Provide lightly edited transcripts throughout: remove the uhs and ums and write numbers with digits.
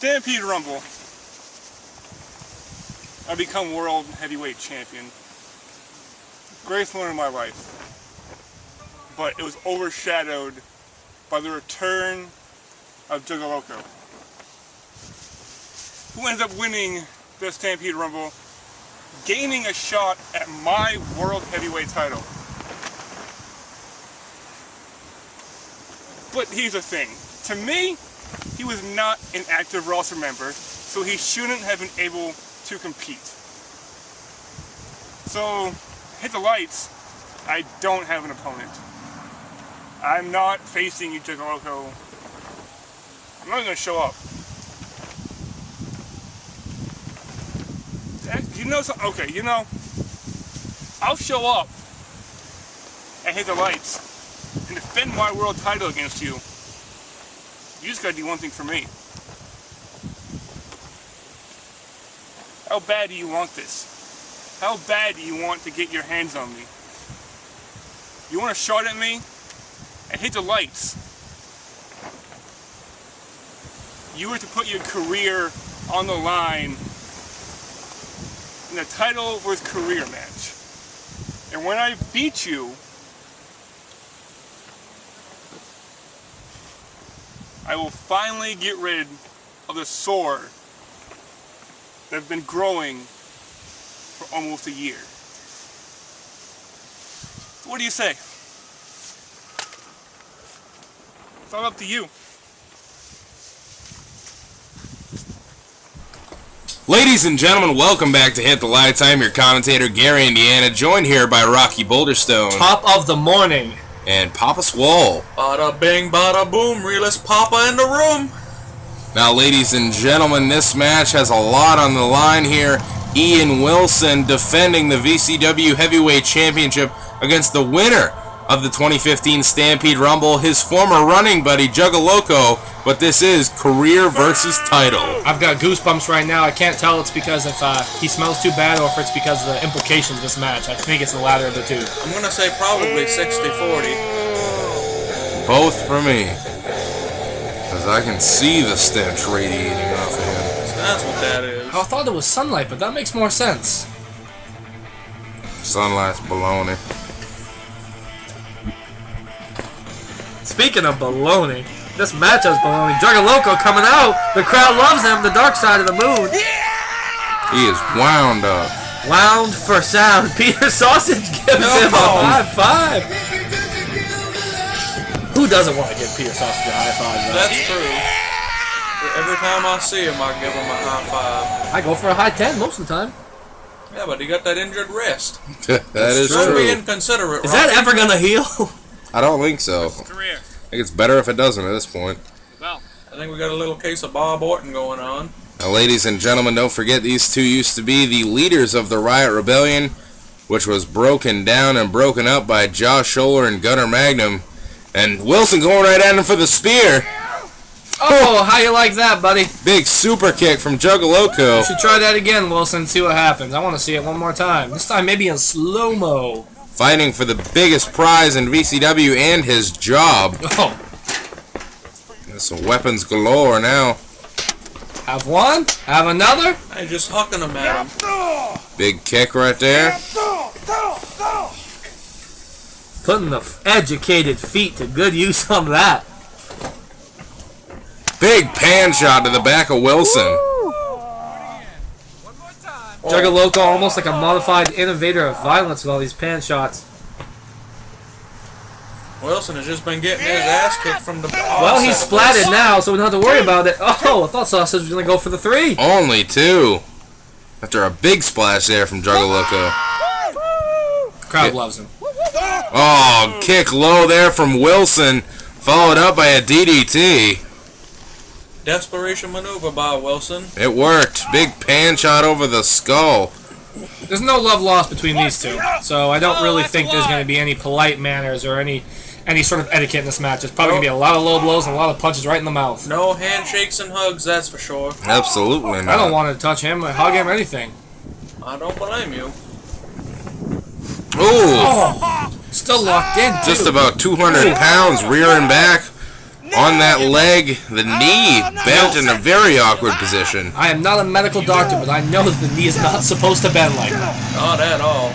Stampede Rumble, I become World Heavyweight Champion. Greatest moment of my life. But it was overshadowed by the return of Juggaloco, who ends up winning the Stampede Rumble, gaining a shot at my World Heavyweight title. But here's the thing. To me, he was not an active roster member, so he shouldn't have been able to compete. So, hit the lights. I don't have an opponent. I'm not facing you, Juggaloco. I'm not going to show up. You know something? Okay, you know, I'll show up and hit the lights and defend my world title against you. You just gotta do one thing for me. How bad do you want this? How bad do you want to get your hands on me? You want a shot at me? And hit the lights. You were to put your career on the line in a title versus career match. And when I beat you, I will finally get rid of the sore that's been growing for almost a year. So what do you say? It's all up to you. Ladies and gentlemen, welcome back to Hit the Lights. I'm your commentator, Gary Indiana, joined here by Rocky Boulderstone. Top of the morning. And Papa Swole. Bada bing, bada boom, realest Papa in the room. Now, ladies and gentlemen, this match has a lot on the line here. Ian Wilson defending the VCW Heavyweight Championship against the winner of the 2015 Stampede Rumble, his former running buddy, Juggaloco, but this is career versus title. I've got goosebumps right now. I can't tell it's because if he smells too bad or if it's because of the implications of this match. I think it's the latter of the two. I'm going to say probably 60-40. Both for me. Because I can see the stench radiating off of him. So that's what that is. I thought it was sunlight, but that makes more sense. Sunlight's baloney. Speaking of baloney, this match has baloney. Juggaloco coming out. The crowd loves him. The dark side of the moon. He is wound up. Wound for sound. Peter Sausage gives him a high five. Who doesn't want to give Peter Sausage a high five? Right? That's true. But every time I see him, I give him a high five. I go for a high 10 most of the time. Yeah, but he got that injured wrist. That is Don't true. be inconsiderate, Is that ever going to heal? I don't think so. Career. I think it's better if it doesn't at this point. Well, I think we got a little case of Bob Orton going on. Now, ladies and gentlemen, don't forget these two used to be the leaders of the Riot Rebellion, which was broken down and broken up by Josh Scholler and Gunnar Magnum. And Wilson going right at him for the spear. Oh, how you like that, buddy? Big super kick from Juggaloco. You should try that again, Wilson, see what happens. I want to see it one more time. This time maybe in slow-mo. Fighting for the biggest prize in VCW and his job. Oh. There's some weapons galore now. Have one, have another. Hey, just hucking him at him. Big kick right there. Putting the educated feet to good use on that. Big pan shot to the back of Wilson. Juggaloco almost like a modified innovator of violence with all these pan shots. Wilson has just been getting his ass kicked from the... Well, he's splatted now, so we don't have to worry about it. Oh, I thought Sausage was going to go for the 3. Only 2. After a big splash there from Juggaloco. Crowd loves him. Oh, kick low there from Wilson, followed up by a DDT. Desperation maneuver by Wilson. It worked. Big pan shot over the skull. There's no love lost between these two, so I don't really think there's going to be any polite manners or any sort of etiquette in this match. There's probably going to be a lot of low blows and a lot of punches right in the mouth. No handshakes and hugs, that's for sure. Absolutely not. I don't want to touch him, or hug him, or anything. I don't blame you. Ooh. Oh, still locked in, too. Just about 200 pounds rearing back. On that leg, the knee bent in a very awkward position. I am not a medical doctor, but I know that the knee is not supposed to bend like that. Not at all.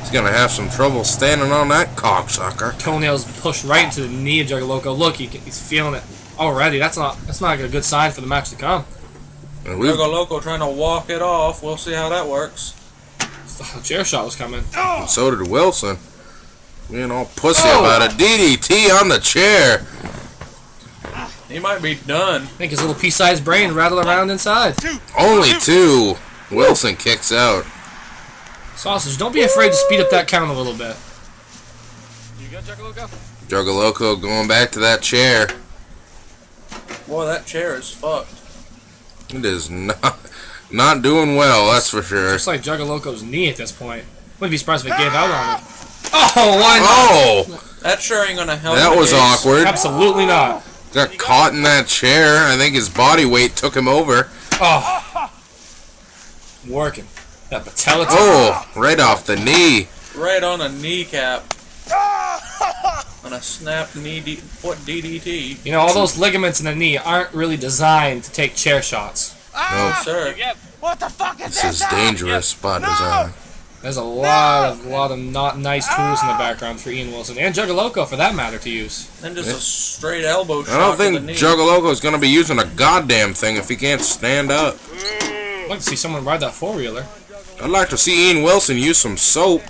He's gonna have some trouble standing on that cocksucker. Toenails pushed right into the knee of Juggaloco. Look, he's feeling it already. That's not a good sign for the match to come. And we've Juggaloco trying to walk it off. We'll see how that works. The chair shot was coming. and so did Wilson. Being all pussy about a DDT on the chair. He might be done. I think his little pea-sized brain rattled around inside. Only two. Wilson kicks out. Sausage, don't be afraid to speed up that count a little bit. You good, Juggaloco? Juggaloco going back to that chair. Boy, that chair is fucked. It is not doing well, that's for sure. Looks like Juggaloco's knee at this point. Wouldn't be surprised if it gave out on him. Oh, why not? Oh! That sure ain't gonna help. That was awkward. Absolutely not. Got caught in that chair. I think his body weight took him over. Oh. Working. That patella. Oh, right off the knee. Right on a kneecap. On a snapped knee foot DDT. You know, all those ligaments in the knee aren't really designed to take chair shots. No, Sir. What the fuck is this is dangerous spot design. There's a lot of not nice tools in the background for Ian Wilson and Juggaloco, for that matter, to use. And just a straight elbow shot. I don't to the think knee. Juggaloco's going to be using a goddamn thing if he can't stand up. I'd like to see someone ride that four-wheeler. I'd like to see Ian Wilson use some soap.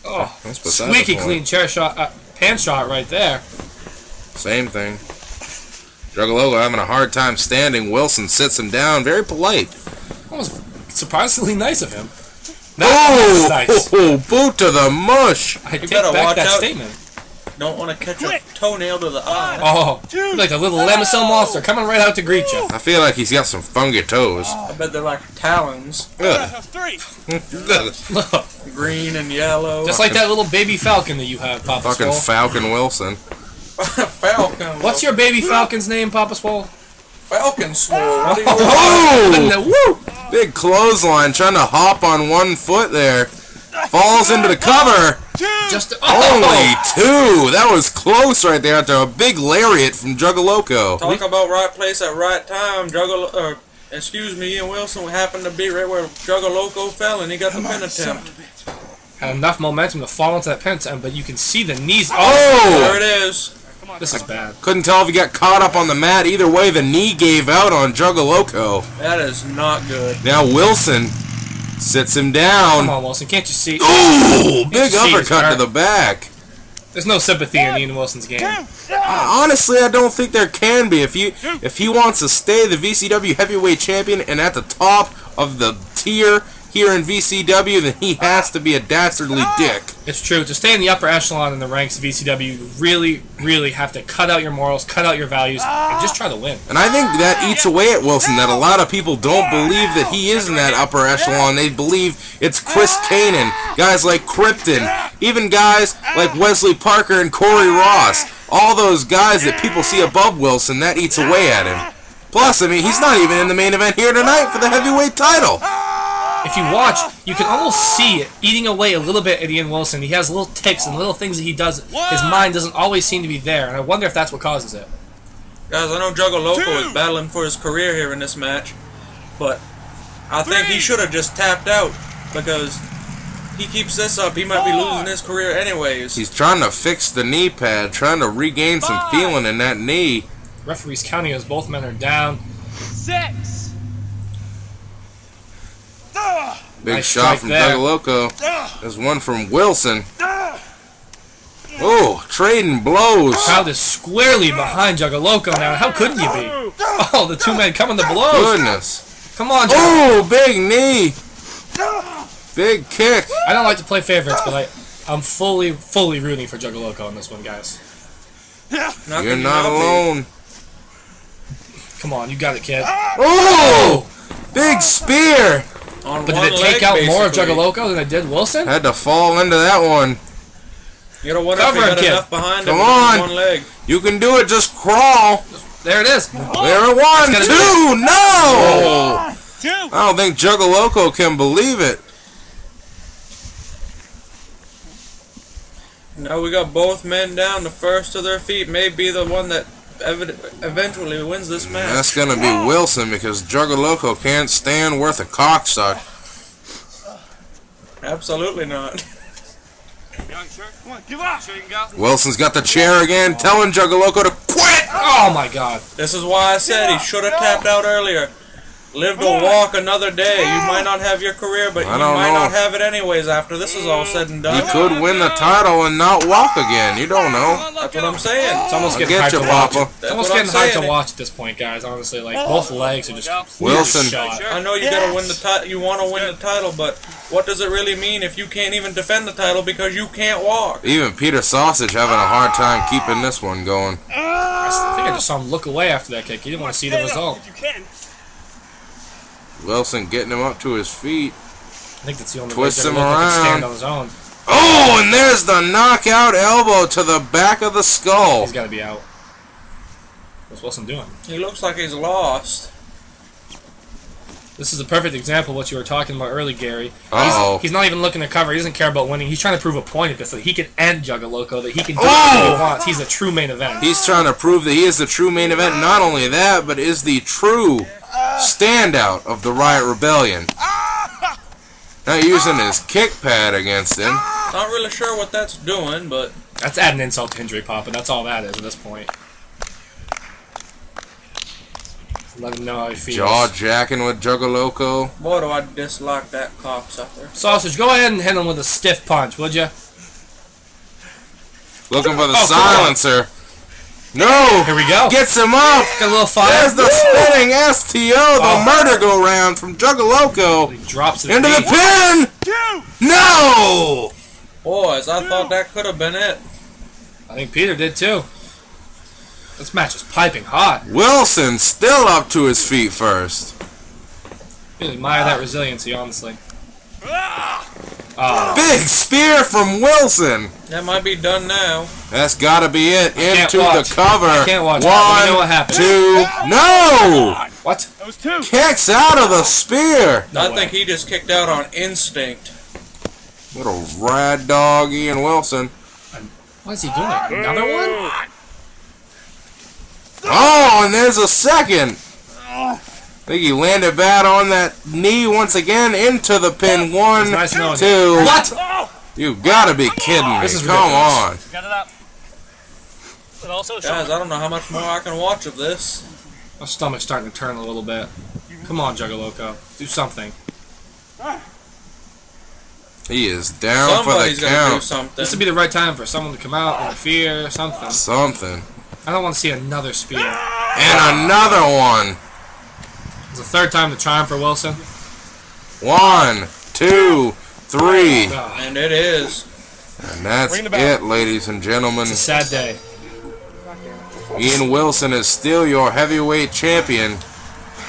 Oh, That's beside the squeaky point. clean chair shot, pan shot right there. Same thing. Juggaloco having a hard time standing. Wilson sits him down. Very polite. Almost surprisingly nice of him. Oh, Nice. boot to the mush. I take better back watch that out. statement. Don't want to catch a toenail to the eye. Oh, like a little Lamisil monster coming right out to greet you. I feel like he's got some funky toes. I bet they're like talons. Ugh. Look, Green and yellow. just like that little baby falcon that you have, Papa Fucking Swole. Falcon Wilson. Falcon. What's your baby falcon's name, Papa Swole? Falcon swole? What do you Oh! Woo! Big clothesline trying to hop on one foot there. Falls into the cover. Just Only two. That was close right there after a big lariat from Juggaloco. Talk about right place at right time. Ian Wilson happened to be right where Juggaloco fell, and he got the pin attempt. had enough momentum to fall into that pin attempt, but you can see the knees. There Oh! it is. This is bad. Couldn't tell if he got caught up on the mat. Either way, the knee gave out on Juggaloco. That is not good. Now Wilson sits him Come down. on, Wilson. Can't you see? Ooh! Big see his uppercut to heart. the back. There's no sympathy in Ian Wilson's game. Honestly, I don't think there can be. If he wants to stay the VCW Heavyweight Champion and at the top of the tier here in VCW, then he has to be a dastardly dick. It's true. To stay in the upper echelon in the ranks of VCW, you really, really have to cut out your morals, cut out your values, and just try to win. And I think that eats away at Wilson, that a lot of people don't believe that he is in that upper echelon. They believe it's Chris Kanan, guys like Krypton, even guys like Wesley Parker and Corey Ross. All those guys that people see above Wilson, that eats away at him. Plus, I mean, he's not even in the main event here tonight for the heavyweight title. If you watch, you can almost see it eating away a little bit at Ian Wilson. He has little ticks and little things that he does. His mind doesn't always seem to be there, and I wonder if that's what causes it. Guys, I know Juggaloco is battling for his career here in this match, but I think he should have just tapped out, because he keeps this up, he might be losing his career anyways. He's trying to fix the knee pad, trying to regain some feeling in that knee. Referee's counting as both men are down. 6. Big Nice shot strike from there. Juggaloco. There's one from Wilson. Oh, trading blows. Crowd is squarely behind Juggaloco now. How couldn't you be? Oh, the two men coming to blows. Goodness. Come on, Juggaloco. Oh, big knee. Big kick. I don't like to play favorites, but I'm fully rooting for Juggaloco on this one, guys. You're not alone. Come on, you got it, kid. Oh, big spear. On But one did it take leg, out more of basically. Juggaloco than it did Wilson? Had to fall into that one. You know what? If Cover he him, got kid. enough behind Come him on. with one leg. You can do it. Just crawl. There it is. There, one, gonna two. No. 2. I don't think Juggaloco can believe it. Now we got both men down. The first to their feet may be the one that eventually wins this match. That's gonna be Wilson because Juggaloco can't stand worth a cocksuck. Absolutely not. Come on, give up. Sure you can go. Wilson's got the chair again, telling Juggaloco to quit. Oh my God. This is why I said he should have tapped out earlier. Live to walk another day. You might not have your career, but you I don't might know. not have it anyways after this is all said and He done. could win the title and not walk again. You don't know. That's what I'm saying. It's almost I'll getting get hard you, to watch. Papa. It's almost what I'm getting hard saying. to watch at this point, guys. Honestly, like both legs are just completely Wilson. shot. I know you gotta win the title. You want to win the title, but what does it really mean if you can't even defend the title because you can't walk? Even Peter Sausage having a hard time keeping this one going. I think I just saw him look away after that kick. He didn't want to see the result. If you can. Wilson getting him up to his feet. I think that's the only Twists way him Juggaloco can around. stand on his own. Oh, and there's the knockout elbow to the back of the skull. He's got to be out. What's Wilson doing? He looks like he's lost. This is a perfect example of what you were talking about earlier, Gary. Uh-oh. He's not even looking to cover. He doesn't care about winning. He's trying to prove a point at this, that he can end Juggaloco, that he can do what he wants. He's a true main event. He's trying to prove that he is the true main event. Not only that, but is the true standout of the Riot Rebellion. Not using his kick pad against him. Not really sure what that's doing, but That's adding insult to injury, Papa. That's all that is at this point. Let him know how he feels. Jaw jacking with Juggaloco. boy, do I dislike that cocksucker. Sausage, go ahead and hit him with a stiff punch, would you? Looking for the Oh, come on. silencer. No! Here we go. Gets him up! Got a little fire. There's the spinning STO, the Oh. murder go round from Juggaloco. He drops it. Into the pin! No! Boys, I thought that could have been it. I think Peter did too. This match is piping hot. Wilson still up to his feet first. Really admire that resiliency, honestly. Oh, Big spear from Wilson. That might be done now. That's gotta be it. can't Into watch. the cover. I can't watch. One, Let me know what happened. 2, no! what? That was two. Kicks out of the spear. No I way. think he just kicked out on instinct. Little rad dog Ian Wilson. What is he doing? Another one? Oh, and there's a second. I think he landed bad on that knee once again into the pin. One, It's nice knowing 2. What? You gotta be kidding me. This is Come ridiculous. on. Got it up. But also, Guys, I don't know how much more I can watch of this. My stomach's starting to turn a little bit. Come on, Juggaloco. Do something. He is down Somebody's for the gonna do count. something. This would be the right time for someone to come out, interfere, something. Something. I don't want to see another spear. And another one. It's the third time the charm for Wilson. 1, 2, 3. Oh, And it is. And that's Ring the bell. it, ladies and gentlemen. it's a sad day. Ian Wilson is still your heavyweight champion.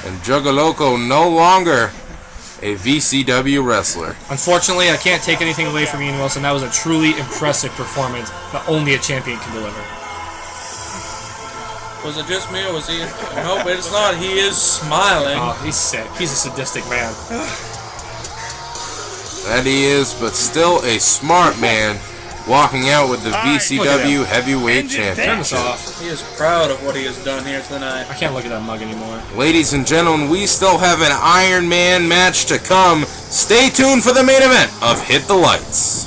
And Juggaloco no longer a VCW wrestler. Unfortunately, I can't take anything away from Ian Wilson. That was a truly impressive performance that only a champion can deliver. Was it just me or was he? Nope, it's not. He is smiling. Oh, he's sick. He's a sadistic man. That he is, but still a smart man, walking out with the VCW Heavyweight Turn this Championship. off. He is proud of what he has done here tonight. I can't look at that mug anymore. Ladies and gentlemen, we still have an Iron Man match to come. Stay tuned for the main event of Hit the Lights.